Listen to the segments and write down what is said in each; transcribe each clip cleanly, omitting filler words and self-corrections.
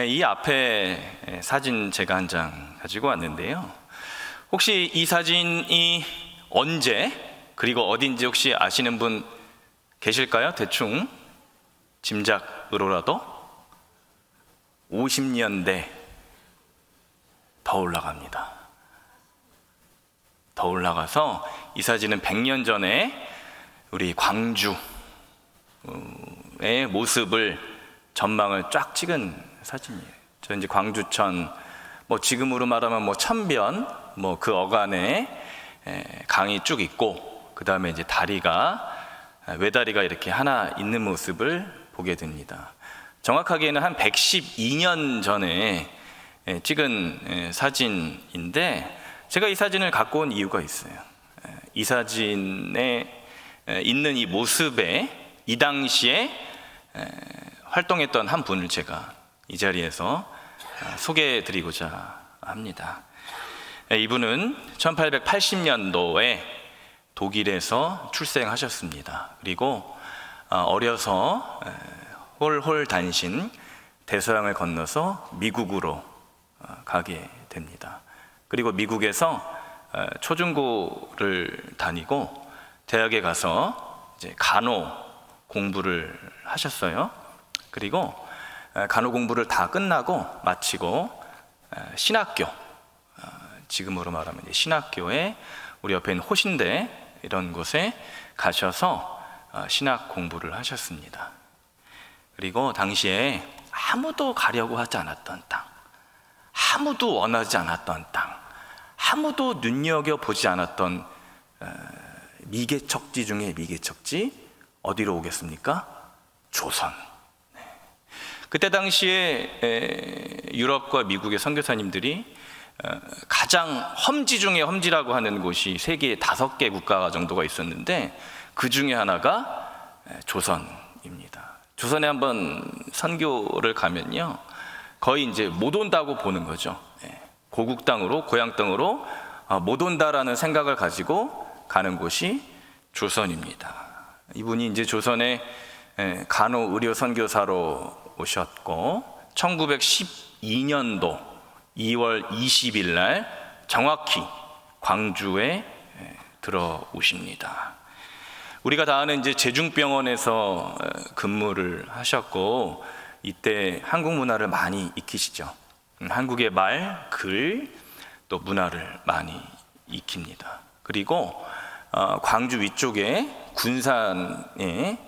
이 앞에 사진 제가 한 장 가지고 왔는데요. 혹시 이 사진이 언제 그리고 어딘지 혹시 아시는 분 계실까요? 대충 짐작으로라도 50년대 더 올라갑니다. 더 올라가서 이 사진은 100년 전에 우리 광주의 모습을 전망을 쫙 찍은 사진이에요. 저 이제 광주천, 지금으로 말하면 천변, 그 어간에 강이 쭉 있고, 그 다음에 이제 외다리가 이렇게 하나 있는 모습을 보게 됩니다. 정확하게는 한 112년 전에 찍은 사진인데, 제가 이 사진을 갖고 온 이유가 있어요. 이 사진에 있는 이 모습에 이 당시에 활동했던 한 분을 제가 이 자리에서 소개해드리고자 합니다. 이분은 1880년도에 독일에서 출생하셨습니다. 그리고 어려서 홀홀 단신 대서양을 건너서 미국으로 가게 됩니다. 그리고 미국에서 초중고를 다니고 대학에 가서 이제 간호 공부를 하셨어요. 그리고 간호 공부를 다 끝나고 마치고 신학교, 지금으로 말하면 신학교에 우리 옆에 있는 호신대 이런 곳에 가셔서 신학 공부를 하셨습니다. 그리고 당시에 아무도 가려고 하지 않았던 땅, 아무도 원하지 않았던 땅, 아무도 눈여겨보지 않았던 미개척지 중에 미개척지, 어디로 오겠습니까? 조선. 그때 당시에 유럽과 미국의 선교사님들이 가장 험지 중에 험지라고 하는 곳이 세계 5개 국가 정도가 있었는데, 그 중에 하나가 조선입니다. 조선에 한번 선교를 가면요, 거의 이제 못 온다고 보는 거죠. 고국 땅으로, 고향 땅으로 못 온다라는 생각을 가지고 가는 곳이 조선입니다. 이분이 이제 조선에 간호 의료 선교사로 오셨고, 1912년도 2월 20일 날 정확히 광주에 들어오십니다. 우리가 다 아는 이제 제중병원에서 근무를 하셨고, 이때 한국 문화를 많이 익히시죠. 한국의 말, 글, 또 문화를 많이 익힙니다. 그리고 광주 위쪽에 군산에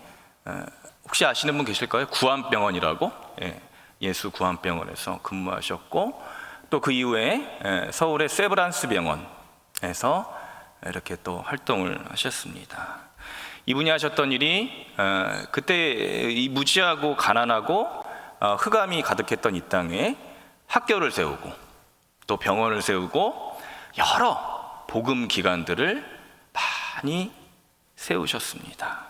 혹시 아시는 분 계실까요? 구안병원이라고, 예수 구안병원에서 근무하셨고, 또 그 이후에 서울의 세브란스 병원에서 이렇게 또 활동을 하셨습니다. 이분이 하셨던 일이 그때 이 무지하고 가난하고 흑암이 가득했던 이 땅에 학교를 세우고 또 병원을 세우고 여러 복음 기관들을 많이 세우셨습니다.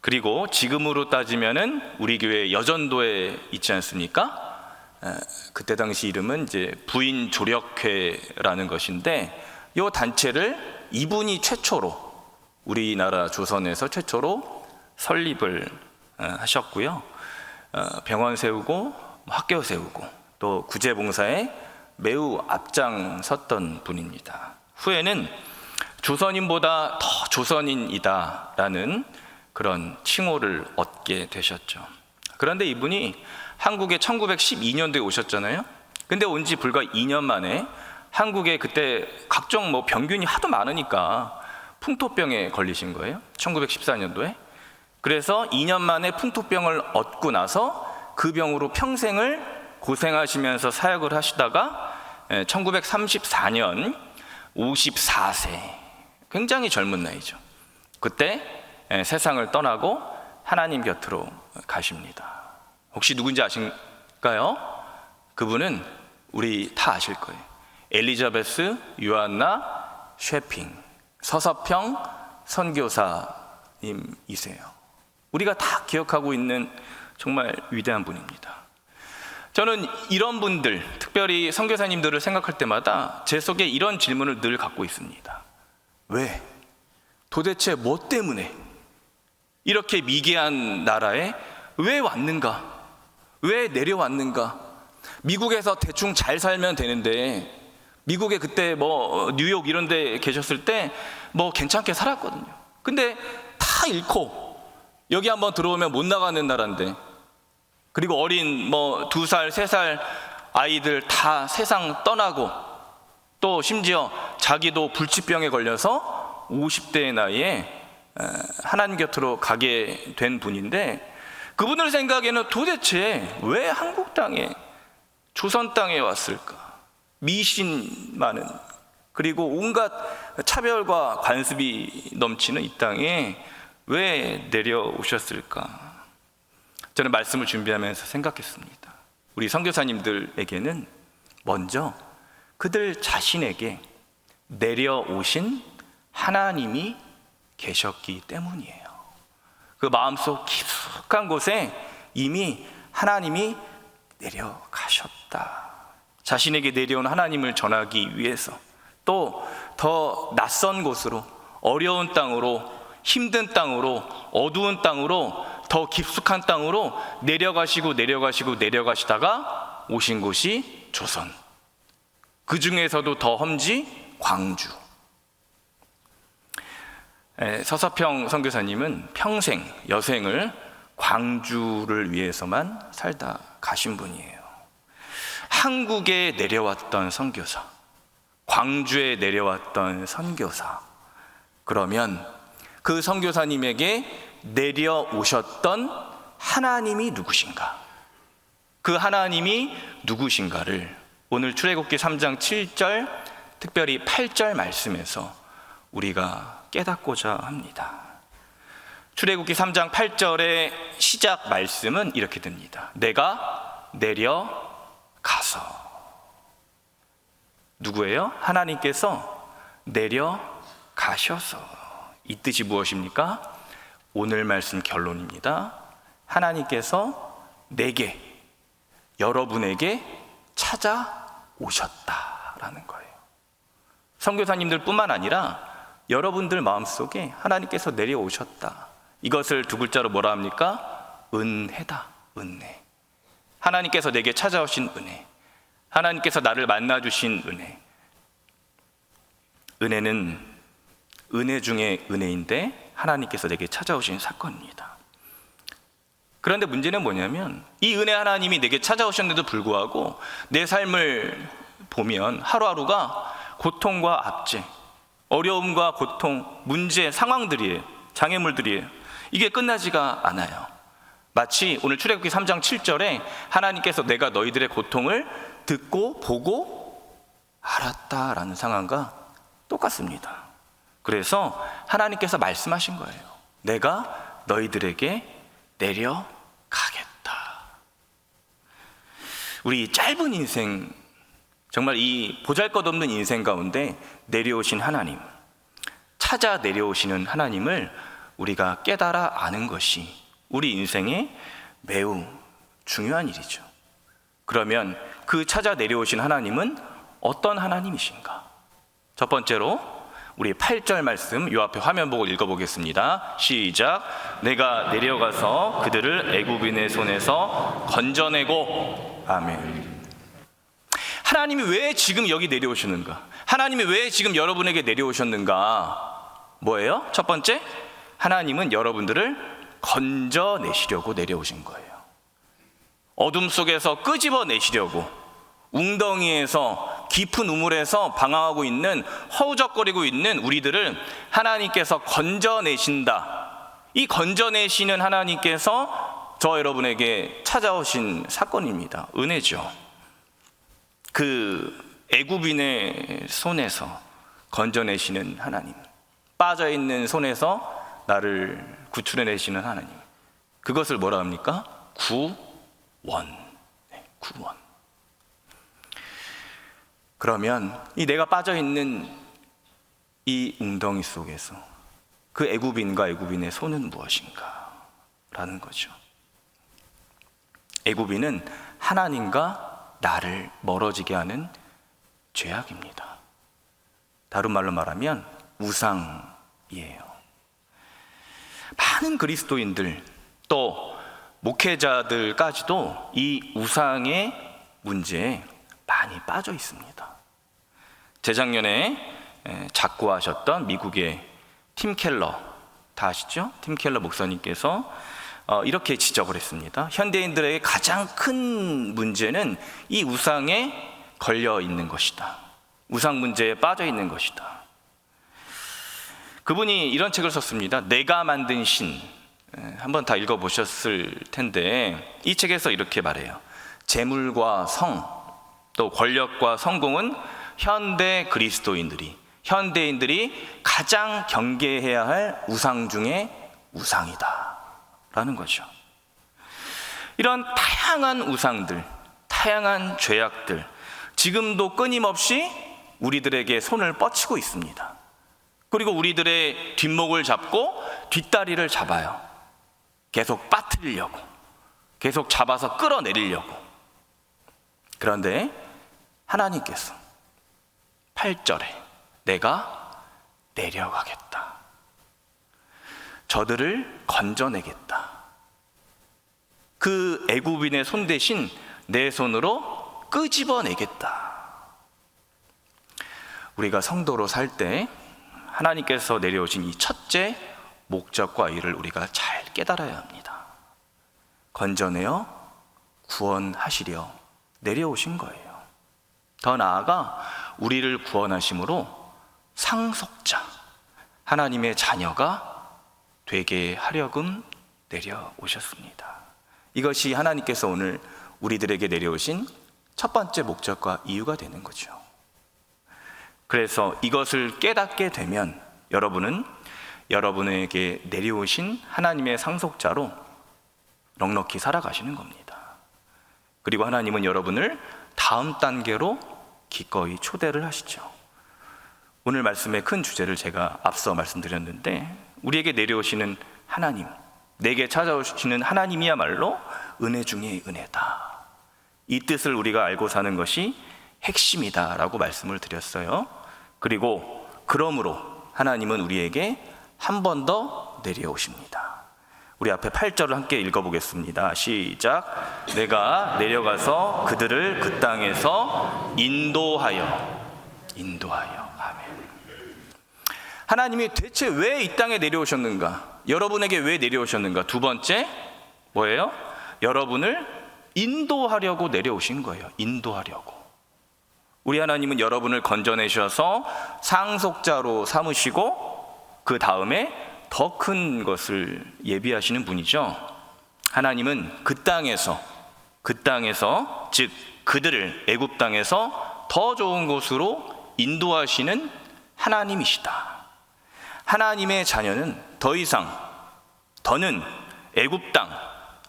그리고 지금으로 따지면은 우리 교회 여전도에 있지 않습니까? 그때 당시 이름은 이제 부인 조력회라는 것인데, 이 단체를 이분이 최초로, 우리나라 조선에서 최초로 설립을 하셨고요. 병원 세우고 학교 세우고 또 구제봉사에 매우 앞장섰던 분입니다. 후에는 조선인보다 더 조선인이다라는 그런 칭호를 얻게 되셨죠. 그런데 이분이 한국에 1912년도에 오셨잖아요. 근데 온 지 불과 2년 만에 한국에 그때 각종 병균이 하도 많으니까 풍토병에 걸리신 거예요. 1914년도에. 그래서 2년 만에 풍토병을 얻고 나서 그 병으로 평생을 고생하시면서 사역을 하시다가 1934년 54세, 굉장히 젊은 나이죠. 그때 세상을 떠나고 하나님 곁으로 가십니다. 혹시 누군지 아실까요? 그분은 우리 다 아실 거예요. 엘리자베스 요한나 쉐핑, 서서평 선교사님이세요. 우리가 다 기억하고 있는 정말 위대한 분입니다. 저는 이런 분들, 특별히 선교사님들을 생각할 때마다 제 속에 이런 질문을 늘 갖고 있습니다. 왜? 도대체 뭐 때문에 이렇게 미개한 나라에 왜 왔는가? 왜 내려왔는가? 미국에서 대충 잘 살면 되는데, 미국에 그때 뭐 뉴욕 이런 데 계셨을 때 뭐 괜찮게 살았거든요. 근데 다 잃고 여기 한번 들어오면 못 나가는 나라인데, 그리고 어린 뭐 2살, 3살 아이들 다 세상 떠나고, 또 심지어 자기도 불치병에 걸려서 50대의 나이에 하나님 곁으로 가게 된 분인데, 그분들 생각에는 도대체 왜 한국 땅에, 조선 땅에 왔을까? 미신 많은, 그리고 온갖 차별과 관습이 넘치는 이 땅에 왜 내려오셨을까? 저는 말씀을 준비하면서 생각했습니다. 우리 선교사님들에게는 먼저 그들 자신에게 내려오신 하나님이 계셨기 때문이에요. 그 마음속 깊숙한 곳에 이미 하나님이 내려가셨다. 자신에게 내려온 하나님을 전하기 위해서, 또 더 낯선 곳으로, 어려운 땅으로, 힘든 땅으로, 어두운 땅으로, 더 깊숙한 땅으로 내려가시다가 오신 곳이 조선, 그 중에서도 더 험지 광주. 서서평 선교사님은 평생 여생을 광주를 위해서만 살다 가신 분이에요. 한국에 내려왔던 선교사, 광주에 내려왔던 선교사, 그러면 그 선교사님에게 내려오셨던 하나님이 누구신가? 그 하나님이 누구신가를 오늘 출애굽기 3장 7절, 특별히 8절 말씀에서 우리가 깨닫고자 합니다. 출애굽기 3장 8절의 시작 말씀은 이렇게 됩니다. 내가 내려가서. 누구예요? 하나님께서 내려가셔서. 이 뜻이 무엇입니까? 오늘 말씀 결론입니다. 하나님께서 내게, 여러분에게 찾아오셨다라는 거예요. 선교사님들 뿐만 아니라 여러분들 마음속에 하나님께서 내려오셨다. 이것을 두 글자로 뭐라 합니까? 은혜다. 은혜. 하나님께서 내게 찾아오신 은혜, 하나님께서 나를 만나주신 은혜. 은혜는 은혜 중에 은혜인데 하나님께서 내게 찾아오신 사건입니다. 그런데 문제는 뭐냐면, 이 은혜 하나님이 내게 찾아오셨는데도 불구하고 내 삶을 보면 하루하루가 고통과 압제, 어려움과 고통, 문제, 상황들이에요. 장애물들이에요. 이게 끝나지가 않아요. 마치 오늘 출애굽기 3장 7절에 하나님께서 내가 너희들의 고통을 듣고 보고 알았다라는 상황과 똑같습니다. 그래서 하나님께서 말씀하신 거예요. 내가 너희들에게 내려가겠다. 우리 짧은 인생, 정말 이 보잘것없는 인생 가운데 내려오신 하나님, 찾아 내려오시는 하나님을 우리가 깨달아 아는 것이 우리 인생에 매우 중요한 일이죠. 그러면 그 찾아 내려오신 하나님은 어떤 하나님이신가? 첫 번째로 우리 8절 말씀 요 앞에 화면 보고 읽어보겠습니다. 시작. 내가 내려가서 그들을 애굽인의 손에서 건져내고. 아멘. 하나님이 왜 지금 여기 내려오시는가? 하나님이 왜 지금 여러분에게 내려오셨는가? 뭐예요? 첫 번째, 하나님은 여러분들을 건져내시려고 내려오신 거예요. 어둠 속에서 끄집어내시려고, 웅덩이에서, 깊은 우물에서 방황하고 있는, 허우적거리고 있는 우리들을 하나님께서 건져내신다. 이 건져내시는 하나님께서 저 여러분에게 찾아오신 사건입니다. 은혜죠. 그 애굽인의 손에서 건져내시는 하나님, 빠져있는 손에서 나를 구출해내시는 하나님, 그것을 뭐라 합니까? 구원. 구원. 그러면 이 내가 빠져있는 이 웅덩이 속에서 그 애굽인과 애굽인의 손은 무엇인가? 라는 거죠. 애굽인은 하나님과 나를 멀어지게 하는 죄악입니다. 다른 말로 말하면 우상이에요. 많은 그리스도인들, 또 목회자들까지도 이 우상에 문제에 많이 빠져 있습니다. 재작년에 작고하셨던 미국의 팀 켈러, 다 아시죠? 팀 켈러 목사님께서 이렇게 지적을 했습니다. 현대인들에게 가장 큰 문제는 이 우상에 걸려 있는 것이다. 우상 문제에 빠져 있는 것이다. 그분이 이런 책을 썼습니다. 내가 만든 신. 한번 다 읽어보셨을 텐데 이 책에서 이렇게 말해요. 재물과 성, 또 권력과 성공은 현대 그리스도인들이, 현대인들이 가장 경계해야 할 우상 중에 우상이다 라는 거죠. 이런 다양한 우상들, 다양한 죄악들, 지금도 끊임없이 우리들에게 손을 뻗치고 있습니다. 그리고 우리들의 뒷목을 잡고 뒷다리를 잡아요. 계속 빠뜨리려고, 계속 잡아서 끌어내리려고. 그런데 하나님께서 8절에 내가 내려가겠다, 저들을 건져내겠다, 그 애굽인의 손 대신 내 손으로 끄집어내겠다. 우리가 성도로 살 때 하나님께서 내려오신 이 첫째 목적과 이유를 우리가 잘 깨달아야 합니다. 건져내어 구원하시려 내려오신 거예요. 더 나아가 우리를 구원하심으로 상속자, 하나님의 자녀가 되게 하려금 내려오셨습니다. 이것이 하나님께서 오늘 우리들에게 내려오신 첫 번째 목적과 이유가 되는 거죠. 그래서 이것을 깨닫게 되면 여러분은 여러분에게 내려오신 하나님의 상속자로 넉넉히 살아가시는 겁니다. 그리고 하나님은 여러분을 다음 단계로 기꺼이 초대를 하시죠. 오늘 말씀의 큰 주제를 제가 앞서 말씀드렸는데 우리에게 내려오시는 하나님, 내게 찾아오시는 하나님이야말로 은혜 중에 은혜다. 이 뜻을 우리가 알고 사는 것이 핵심이다 라고 말씀을 드렸어요. 그리고 그러므로 하나님은 우리에게 한 번 더 내려오십니다. 우리 앞에 8절을 함께 읽어보겠습니다. 시작. 내가 내려가서 그들을 그 땅에서 인도하여. 아멘. 하나님이 대체 왜 이 땅에 내려오셨는가? 여러분에게 왜 내려오셨는가? 두 번째 뭐예요? 여러분을 인도하려고 내려오신 거예요. 인도하려고. 우리 하나님은 여러분을 건져내셔서 상속자로 삼으시고 그 다음에 더 큰 것을 예비하시는 분이죠. 하나님은 그 땅에서 즉 그들을 애굽 땅에서 더 좋은 곳으로 인도하시는 하나님이시다. 하나님의 자녀는 더는 애굽 땅,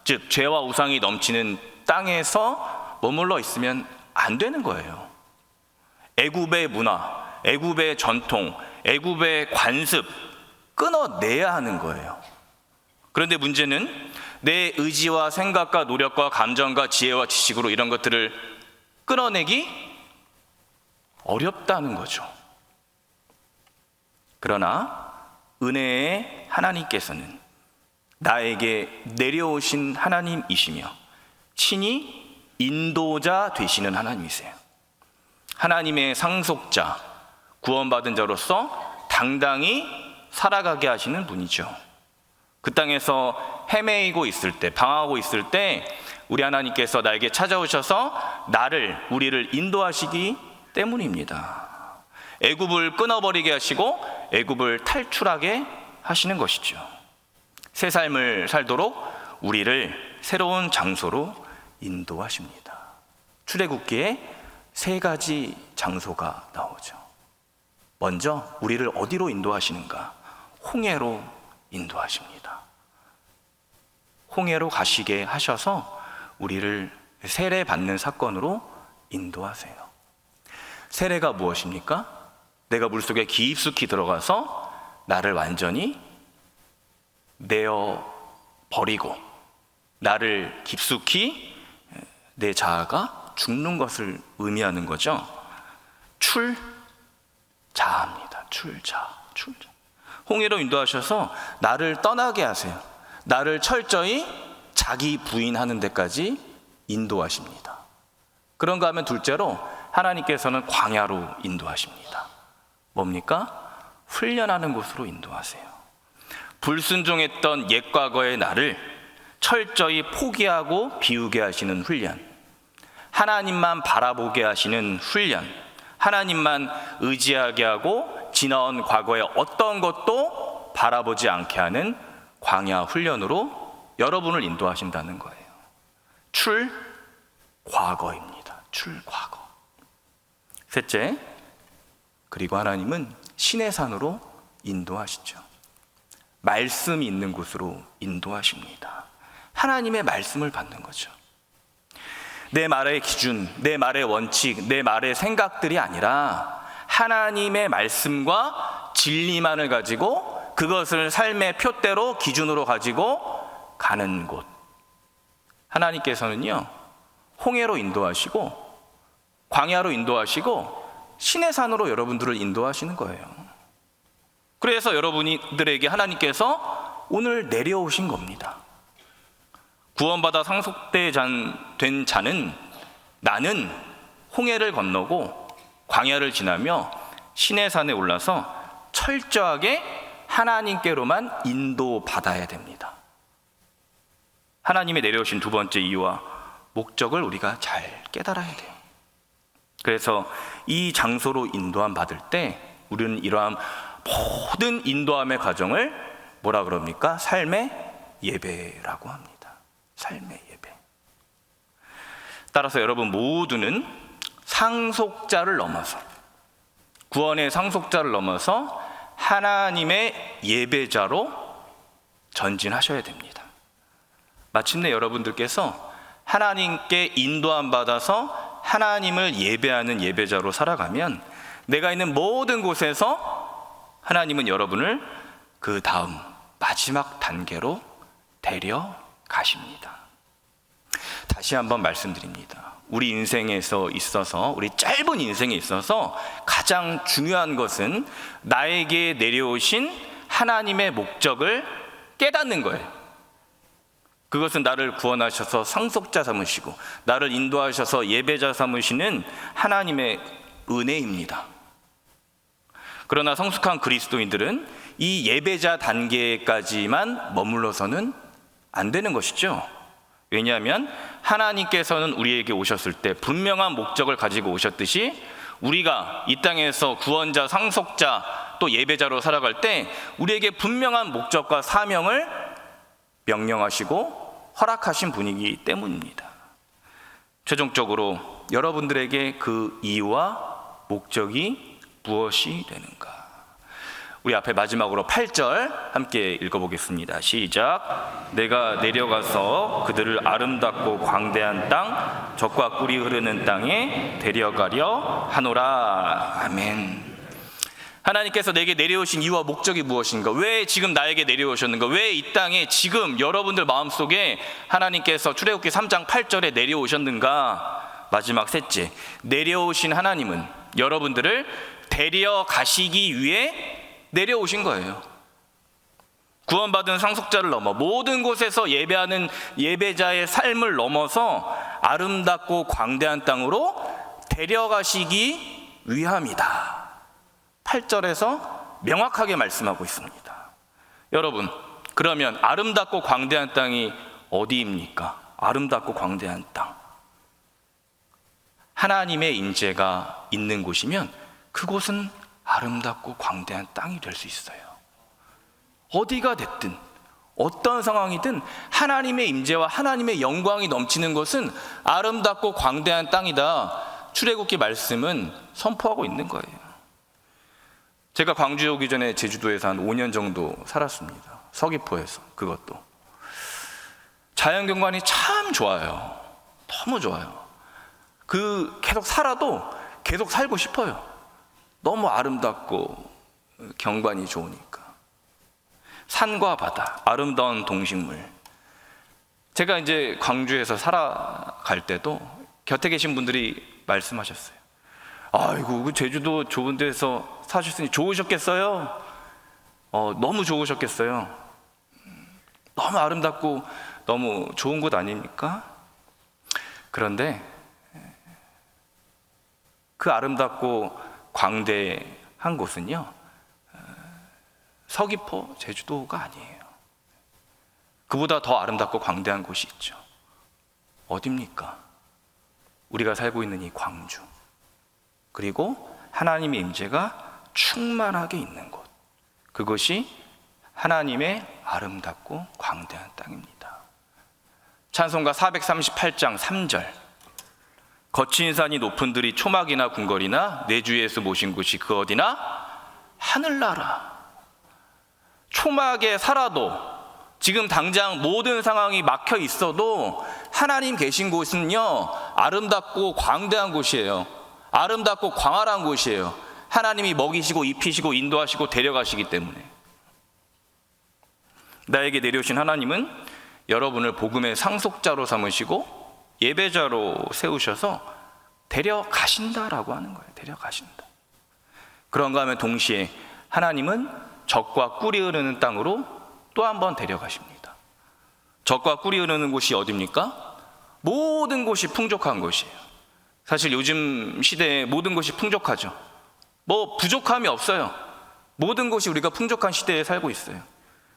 즉 죄와 우상이 넘치는 땅에서 머물러 있으면 안 되는 거예요. 애굽의 문화, 애굽의 전통, 애굽의 관습 끊어내야 하는 거예요. 그런데 문제는 내 의지와 생각과 노력과 감정과 지혜와 지식으로 이런 것들을 끊어내기 어렵다는 거죠. 그러나 은혜의 하나님께서는 나에게 내려오신 하나님이시며 친히 인도자 되시는 하나님이세요. 하나님의 상속자, 구원받은 자로서 당당히 살아가게 하시는 분이죠. 그 땅에서 헤매이고 있을 때, 방황하고 있을 때 우리 하나님께서 나에게 찾아오셔서 우리를 인도하시기 때문입니다. 애굽을 끊어버리게 하시고 애굽을 탈출하게 하시는 것이죠. 새 삶을 살도록 우리를 새로운 장소로 인도하십니다. 출애굽기에 3가지 장소가 나오죠. 먼저 우리를 어디로 인도하시는가? 홍해로 인도하십니다. 홍해로 가시게 하셔서 우리를 세례받는 사건으로 인도하세요. 세례가 무엇입니까? 내가 물속에 깊숙이 들어가서 나를 완전히 내어버리고 나를 깊숙이 내 자아가 죽는 것을 의미하는 거죠. 출자합니다. 출자. 홍해로 인도하셔서 나를 떠나게 하세요. 나를 철저히 자기 부인하는 데까지 인도하십니다. 그런가 하면 둘째로 하나님께서는 광야로 인도하십니다. 뭡니까? 훈련하는 곳으로 인도하세요. 불순종했던 옛 과거의 나를 철저히 포기하고 비우게 하시는 훈련, 하나님만 바라보게 하시는 훈련, 하나님만 의지하게 하고 지나온 과거의 어떤 것도 바라보지 않게 하는 광야 훈련으로 여러분을 인도하신다는 거예요. 출과거입니다. 출과거. 셋째, 그리고 하나님은 신의 산으로 인도하시죠. 말씀이 있는 곳으로 인도하십니다. 하나님의 말씀을 받는 거죠. 내 말의 기준, 내 말의 원칙, 내 말의 생각들이 아니라 하나님의 말씀과 진리만을 가지고 그것을 삶의 표대로 기준으로 가지고 가는 곳. 하나님께서는요, 홍해로 인도하시고 광야로 인도하시고 신의 산으로 여러분들을 인도하시는 거예요. 그래서 여러분들에게 하나님께서 오늘 내려오신 겁니다. 구원받아 상속된 자는 나는 홍해를 건너고 광야를 지나며 신의 산에 올라서 철저하게 하나님께로만 인도받아야 됩니다. 하나님이 내려오신 두 번째 이유와 목적을 우리가 잘 깨달아야 돼요. 그래서 이 장소로 인도함 받을 때 우리는 이러한 모든 인도함의 과정을 뭐라 그럽니까? 삶의 예배라고 합니다. 삶의 예배. 따라서 여러분 모두는 상속자를 넘어서, 구원의 상속자를 넘어서 하나님의 예배자로 전진하셔야 됩니다. 마침내 여러분들께서 하나님께 인도함 받아서 하나님을 예배하는 예배자로 살아가면 내가 있는 모든 곳에서 하나님은 여러분을 그 다음 마지막 단계로 데려가십니다. 다시 한번 말씀드립니다. 우리 인생에서 있어서, 우리 짧은 인생에 있어서 가장 중요한 것은 나에게 내려오신 하나님의 목적을 깨닫는 거예요. 그것은 나를 구원하셔서 상속자 삼으시고 나를 인도하셔서 예배자 삼으시는 하나님의 은혜입니다. 그러나 성숙한 그리스도인들은 이 예배자 단계까지만 머물러서는 안 되는 것이죠. 왜냐하면 하나님께서는 우리에게 오셨을 때 분명한 목적을 가지고 오셨듯이 우리가 이 땅에서 구원자, 상속자, 또 예배자로 살아갈 때 우리에게 분명한 목적과 사명을 명령하시고 허락하신 분이기 때문입니다. 최종적으로 여러분들에게 그 이유와 목적이 무엇이 되는가? 우리 앞에 마지막으로 8절 함께 읽어보겠습니다. 시작. 내가 내려가서 그들을 아름답고 광대한 땅, 젖과 꿀이 흐르는 땅에 데려가려 하노라. 아멘. 하나님께서 내게 내려오신 이유와 목적이 무엇인가? 왜 지금 나에게 내려오셨는가? 왜 이 땅에 지금 여러분들 마음속에 하나님께서 출애굽기 3장 8절에 내려오셨는가? 마지막 셋째, 내려오신 하나님은 여러분들을 데려가시기 위해 내려오신 거예요. 구원받은 상속자를 넘어 모든 곳에서 예배하는 예배자의 삶을 넘어서 아름답고 광대한 땅으로 데려가시기 위함이다. 8절에서 명확하게 말씀하고 있습니다. 여러분, 그러면 아름답고 광대한 땅이 어디입니까? 아름답고 광대한 땅, 하나님의 임재가 있는 곳이면 그곳은 아름답고 광대한 땅이 될 수 있어요. 어디가 됐든 어떤 상황이든 하나님의 임재와 하나님의 영광이 넘치는 것은 아름답고 광대한 땅이다. 출애굽기 말씀은 선포하고 있는 거예요. 제가 광주에 오기 전에 제주도에서 한 5년 정도 살았습니다. 서귀포에서. 그것도 자연경관이 참 좋아요. 너무 좋아요. 계속 살아도 계속 살고 싶어요. 너무 아름답고 경관이 좋으니까. 산과 바다, 아름다운 동식물. 제가 이제 광주에서 살아갈 때도 곁에 계신 분들이 말씀하셨어요. 아이고, 그 제주도 좋은 데서 사셨으니 좋으셨겠어요? 너무 좋으셨겠어요? 너무 아름답고 너무 좋은 곳 아닙니까? 그런데 그 아름답고 광대한 곳은요, 서귀포, 제주도가 아니에요. 그보다 더 아름답고 광대한 곳이 있죠. 어딥니까? 우리가 살고 있는 이 광주, 그리고 하나님의 임재가 충만하게 있는 곳, 그것이 하나님의 아름답고 광대한 땅입니다. 찬송가 438장 3절, 거친 산이 높은 들이 초막이나 궁궐이나 내 주 예수 모신 곳이 그 어디나 하늘나라. 초막에 살아도, 지금 당장 모든 상황이 막혀 있어도 하나님 계신 곳은요, 아름답고 광대한 곳이에요. 아름답고 광활한 곳이에요. 하나님이 먹이시고 입히시고 인도하시고 데려가시기 때문에. 나에게 내려오신 하나님은 여러분을 복음의 상속자로 삼으시고 예배자로 세우셔서 데려가신다라고 하는 거예요. 데려가신다. 그런가 하면 동시에 하나님은 젖과 꿀이 흐르는 땅으로 또 한 번 데려가십니다. 젖과 꿀이 흐르는 곳이 어디입니까? 모든 곳이 풍족한 곳이에요. 사실 요즘 시대에 모든 것이 풍족하죠. 뭐 부족함이 없어요. 모든 것이 우리가 풍족한 시대에 살고 있어요.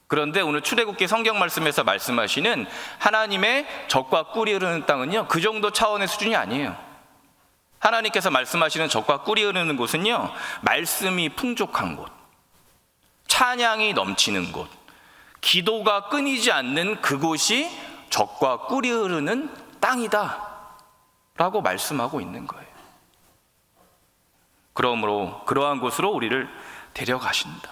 그런데 오늘 출애굽기 성경 말씀에서 말씀하시는 하나님의 젖과 꿀이 흐르는 땅은요, 그 정도 차원의 수준이 아니에요. 하나님께서 말씀하시는 젖과 꿀이 흐르는 곳은요, 말씀이 풍족한 곳, 찬양이 넘치는 곳, 기도가 끊이지 않는 그곳이 젖과 꿀이 흐르는 땅이다 라고 말씀하고 있는 거예요. 그러므로 그러한 곳으로 우리를 데려가신다.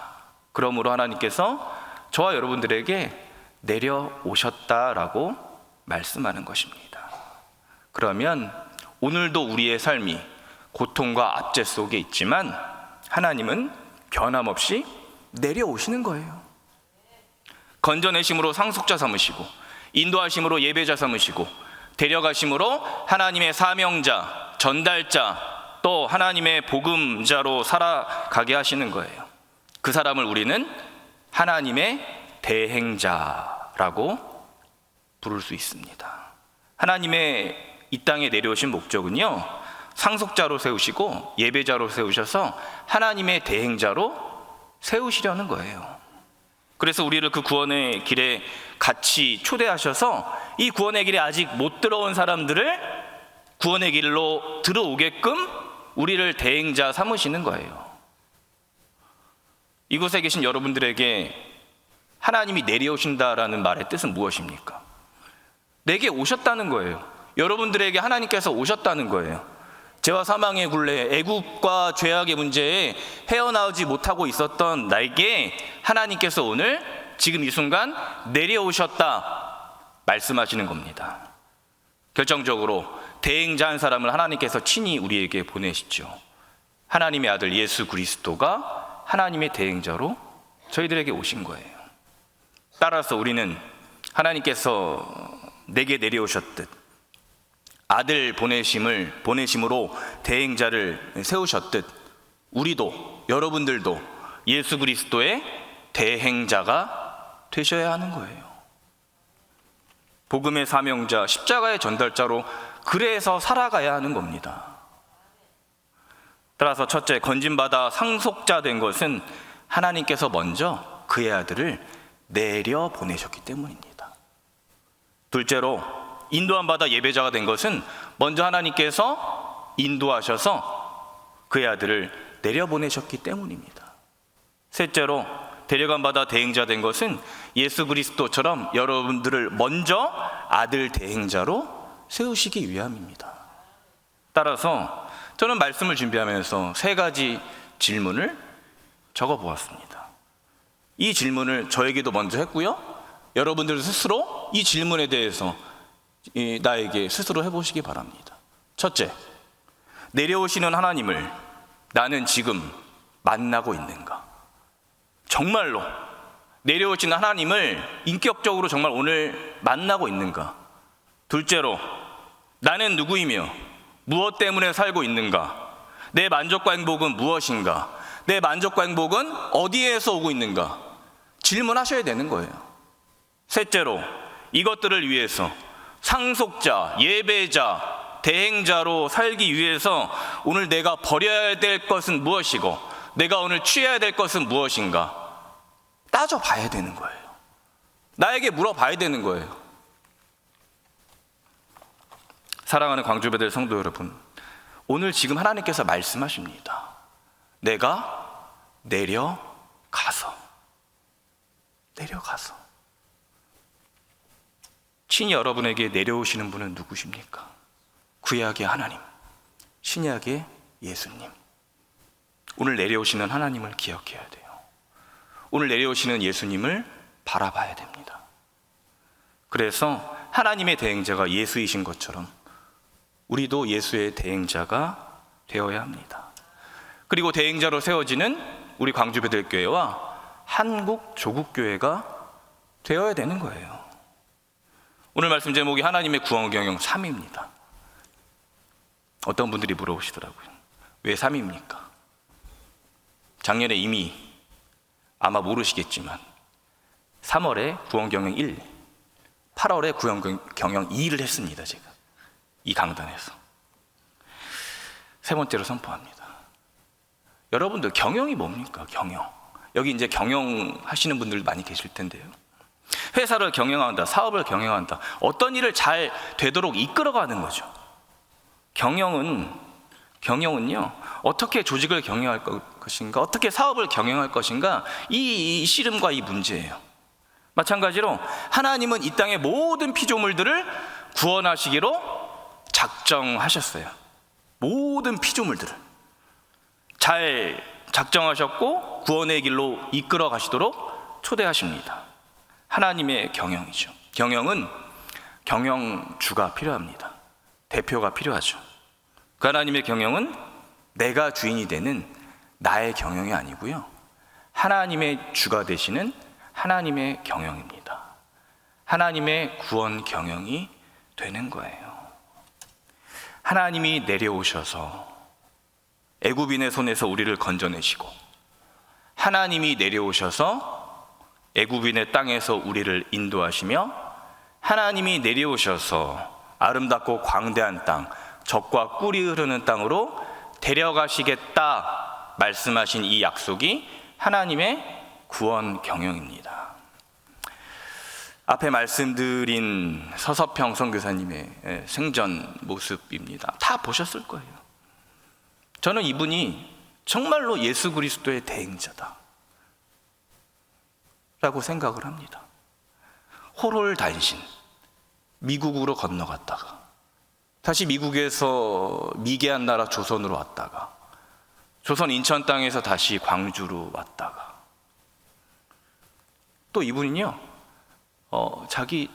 그러므로 하나님께서 저와 여러분들에게 내려오셨다라고 말씀하는 것입니다. 그러면 오늘도 우리의 삶이 고통과 압제 속에 있지만 하나님은 변함없이 내려오시는 거예요. 건져내심으로 상속자 삼으시고, 인도하심으로 예배자 삼으시고, 데려가심으로 하나님의 사명자, 전달자, 또 하나님의 복음자로 살아가게 하시는 거예요. 그 사람을 우리는 하나님의 대행자라고 부를 수 있습니다. 하나님의 이 땅에 내려오신 목적은요, 상속자로 세우시고 예배자로 세우셔서 하나님의 대행자로 세우시려는 거예요. 그래서 우리를 그 구원의 길에 같이 초대하셔서 이 구원의 길에 아직 못 들어온 사람들을 구원의 길로 들어오게끔 우리를 대행자 삼으시는 거예요. 이곳에 계신 여러분들에게 하나님이 내려오신다라는 말의 뜻은 무엇입니까? 내게 오셨다는 거예요. 여러분들에게 하나님께서 오셨다는 거예요. 죄와 사망의 굴레, 애국과 죄악의 문제에 헤어나오지 못하고 있었던 나에게 하나님께서 오늘 지금 이 순간 내려오셨다 말씀하시는 겁니다. 결정적으로 대행자 한 사람을 하나님께서 친히 우리에게 보내시죠. 하나님의 아들 예수 그리스도가 하나님의 대행자로 저희들에게 오신 거예요. 따라서 우리는 하나님께서 내게 내려오셨듯 아들 보내심으로 대행자를 세우셨듯 우리도, 여러분들도 예수 그리스도의 대행자가 되셔야 하는 거예요. 복음의 사명자, 십자가의 전달자로 그래서 살아가야 하는 겁니다. 따라서 첫째, 건진받아 상속자 된 것은 하나님께서 먼저 그의 아들을 내려 보내셨기 때문입니다. 둘째로, 인도함 받아 예배자가 된 것은 먼저 하나님께서 인도하셔서 그의 아들을 내려보내셨기 때문입니다. 셋째로, 데려감 받아 대행자 된 것은 예수 그리스도처럼 여러분들을 먼저 아들 대행자로 세우시기 위함입니다. 따라서 저는 말씀을 준비하면서 세 가지 질문을 적어보았습니다. 이 질문을 저에게도 먼저 했고요, 여러분들 스스로 이 질문에 대해서 나에게 스스로 해보시기 바랍니다. 첫째, 내려오시는 하나님을 나는 지금 만나고 있는가? 정말로 내려오시는 하나님을 인격적으로 정말 오늘 만나고 있는가? 둘째로, 나는 누구이며 무엇 때문에 살고 있는가? 내 만족과 행복은 무엇인가? 내 만족과 행복은 어디에서 오고 있는가? 질문하셔야 되는 거예요. 셋째로, 이것들을 위해서 상속자, 예배자, 대행자로 살기 위해서 오늘 내가 버려야 될 것은 무엇이고 내가 오늘 취해야 될 것은 무엇인가 따져봐야 되는 거예요. 나에게 물어봐야 되는 거예요. 사랑하는 광주배들 성도 여러분, 오늘 지금 하나님께서 말씀하십니다. 내가 내려가서 친히 여러분에게 내려오시는 분은 누구십니까? 구약의 하나님, 신약의 예수님. 오늘 내려오시는 하나님을 기억해야 돼요. 오늘 내려오시는 예수님을 바라봐야 됩니다. 그래서 하나님의 대행자가 예수이신 것처럼 우리도 예수의 대행자가 되어야 합니다. 그리고 대행자로 세워지는 우리 광주배들교회와 한국 조국교회가 되어야 되는 거예요. 오늘 말씀 제목이 하나님의 구원경영 3입니다. 어떤 분들이 물어보시더라고요. 왜 3입니까? 작년에 이미 아마 모르시겠지만 3월에 구원경영 1, 8월에 구원경영 2를 했습니다. 제가 이 강단에서 세 번째로 선포합니다. 여러분들 경영이 뭡니까? 경영. 여기 이제 경영하시는 분들 많이 계실 텐데요. 회사를 경영한다, 사업을 경영한다, 어떤 일을 잘 되도록 이끌어가는 거죠. 경영은요, 어떻게 조직을 경영할 것인가, 어떻게 사업을 경영할 것인가, 이 씨름과 이 문제예요. 마찬가지로 하나님은 이 땅의 모든 피조물들을 구원하시기로 작정하셨어요. 모든 피조물들을 잘 작정하셨고 구원의 길로 이끌어 가시도록 초대하십니다. 하나님의 경영이죠. 경영은 경영주가 필요합니다. 대표가 필요하죠. 그 하나님의 경영은 내가 주인이 되는 나의 경영이 아니고요, 하나님의 주가 되시는 하나님의 경영입니다. 하나님의 구원 경영이 되는 거예요. 하나님이 내려오셔서 애굽인의 손에서 우리를 건져내시고, 하나님이 내려오셔서 애굽인의 땅에서 우리를 인도하시며, 하나님이 내려오셔서 아름답고 광대한 땅, 젖과 꿀이 흐르는 땅으로 데려가시겠다 말씀하신 이 약속이 하나님의 구원 경영입니다. 앞에 말씀드린 서서평 선교사님의 생전 모습입니다. 다 보셨을 거예요. 저는 이분이 정말로 예수 그리스도의 대행자다 라고 생각을 합니다. 호롤단신, 미국으로 건너갔다가 다시 미국에서 미개한 나라 조선으로 왔다가 조선 인천 땅에서 다시 광주로 왔다가, 또 이분은요, 자기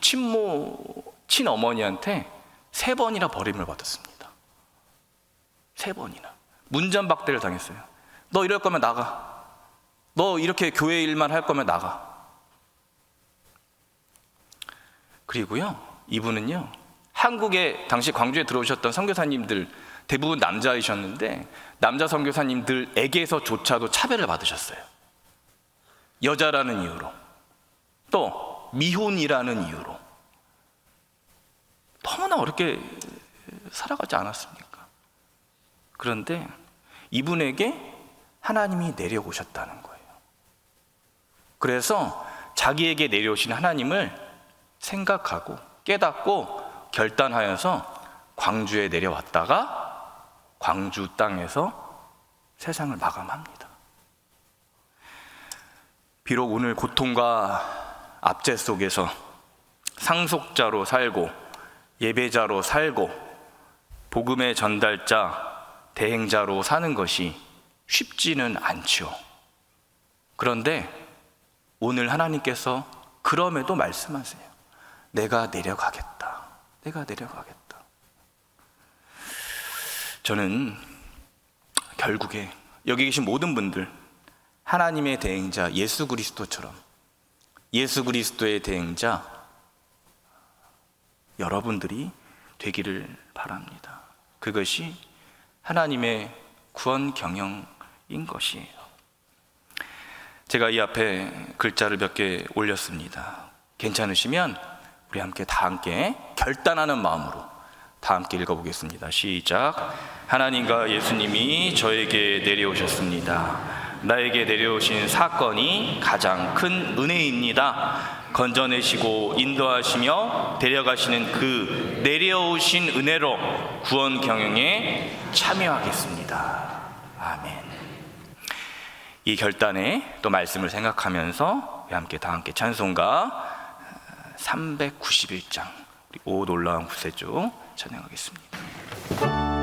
친어머니한테 3번이나 버림을 받았습니다. 3번이나 문전박대를 당했어요. 너 이럴 거면 나가. 너 이렇게 교회 일만 할 거면 나가. 그리고요, 이분은요, 한국에 당시 광주에 들어오셨던 선교사님들 대부분 남자이셨는데 남자 선교사님들에게서조차도 차별을 받으셨어요. 여자라는 이유로, 또 미혼이라는 이유로. 너무나 어렵게 살아가지 않았습니까? 그런데 이분에게 하나님이 내려오셨다는 거예요. 그래서 자기에게 내려오신 하나님을 생각하고 깨닫고 결단하여서 광주에 내려왔다가 광주 땅에서 세상을 마감합니다. 비록 오늘 고통과 압제 속에서 상속자로 살고 예배자로 살고 복음의 전달자, 대행자로 사는 것이 쉽지는 않죠. 그런데 오늘 하나님께서 그럼에도 말씀하세요. 내가 내려가겠다. 내가 내려가겠다. 저는 결국에 여기 계신 모든 분들, 하나님의 대행자 예수 그리스도처럼 예수 그리스도의 대행자 여러분들이 되기를 바랍니다. 그것이 하나님의 구원 경영인 것이에요. 제가 이 앞에 글자를 몇 개 올렸습니다. 괜찮으시면 우리 함께 다 함께 결단하는 마음으로 다 함께 읽어보겠습니다. 시작. 하나님과 예수님이 저에게 내려오셨습니다. 나에게 내려오신 사건이 가장 큰 은혜입니다. 건져내시고 인도하시며 데려가시는 그 내려오신 은혜로 구원 경영에 참여하겠습니다. 아멘. 이 결단의 또 말씀을 생각하면서 다 함께 찬송가 391장 오 놀라운 구세주 찬양하겠습니다.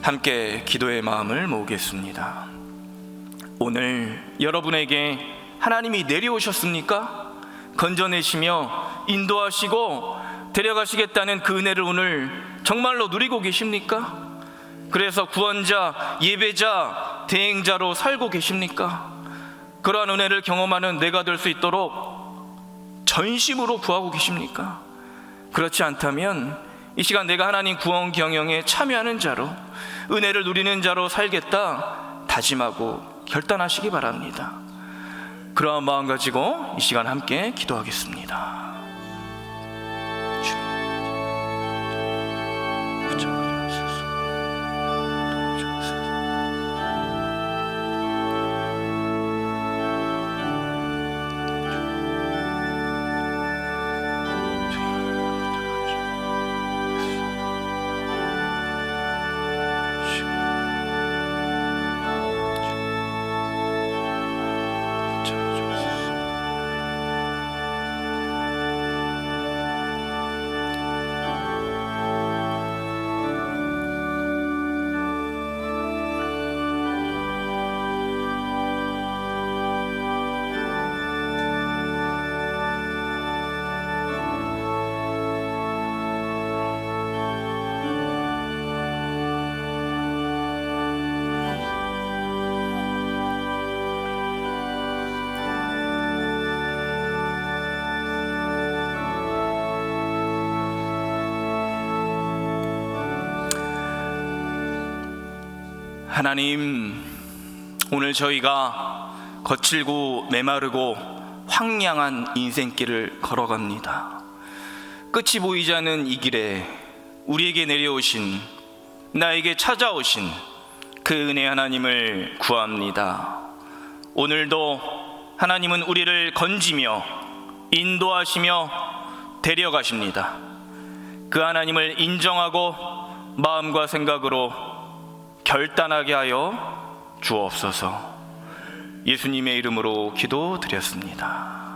함께 기도의 마음을 모으겠습니다. 오늘 여러분에게 하나님이 내려오셨습니까? 건져내시며 인도하시고 데려가시겠다는 그 은혜를 오늘 정말로 누리고 계십니까? 그래서 구원자, 예배자, 대행자로 살고 계십니까? 그러한 은혜를 경험하는 내가 될 수 있도록 전심으로 구하고 계십니까? 그렇지 않다면 이 시간 내가 하나님 구원 경영에 참여하는 자로, 은혜를 누리는 자로 살겠다 다짐하고 결단하시기 바랍니다. 그러한 마음 가지고 이 시간 함께 기도하겠습니다. 하나님, 오늘 저희가 거칠고 메마르고 황량한 인생길을 걸어갑니다. 끝이 보이지 않는 이 길에 우리에게 내려오신, 나에게 찾아오신 그 은혜 하나님을 구합니다. 오늘도 하나님은 우리를 건지며 인도하시며 데려가십니다. 그 하나님을 인정하고 마음과 생각으로 결단하게 하여 주옵소서. 예수님의 이름으로 기도드렸습니다.